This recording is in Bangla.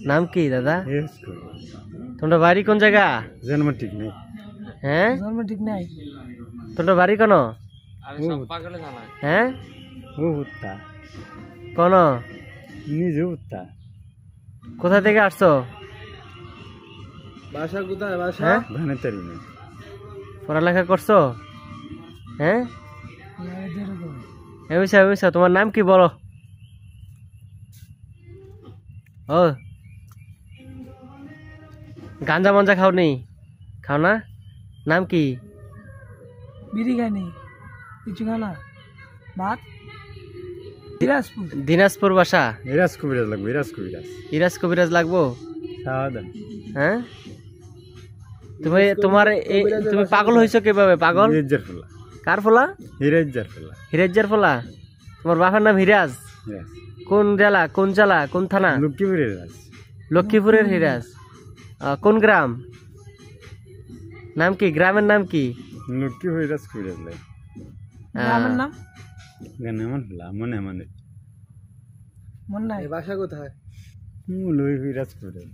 নাম কি দাদা? ইয়েস কো তোমরা বাড়ি কোন জায়গা? জন্ম ঠিক নেই। হ্যাঁ জন্ম ঠিক নাই। তোমরা বাড়ি কোন? হ্যাঁ ও উত্তা কোন? নিজে উত্তা। কোথা থেকে আসছো? বাসা কোথায়? বাসা হ্যাঁ ভানেতারি না। পড়ালেখা করছো? হ্যাঁ এমনিসা তোমার নাম কি বলো? ও গাঞ্জা মঞ্জা খাও নি? খাও না? নাম কি? বিড়ি খাইনি, কিছু খানা, ভাত। দিনাজপুর। দিনাজপুর বাসা? ইরাজ কবিরাজ লাগবে, ইরাজ কবিরাজ। ইরাজ কবিরাজ লাগবো? সাবধান। হ্যাঁ তুমি পাগল হয়েছো কিভাবে? পাগল হিরাজ্জার ফলা। কার ফলা? হিরাজ্জার ফলা। হিরাজ্জার ফলা? তোমার বাবার নাম হিরাজ? ইয়েস। কোন জেলা, কোন থানা? লক্ষ্মীপুরের রাজ। লক্ষ্মীপুরের হিরাজ। কোন গ্রাম? নাম কি? গ্রামের নাম কি? লক্ষ্মীপুর ইরাজ কবিরাজ লাগে। গ্রামের নাম গানে মন ফলা মনে মনে। মন নাই। বাসা কোথায়? লই ইরাজ কবিরাজ।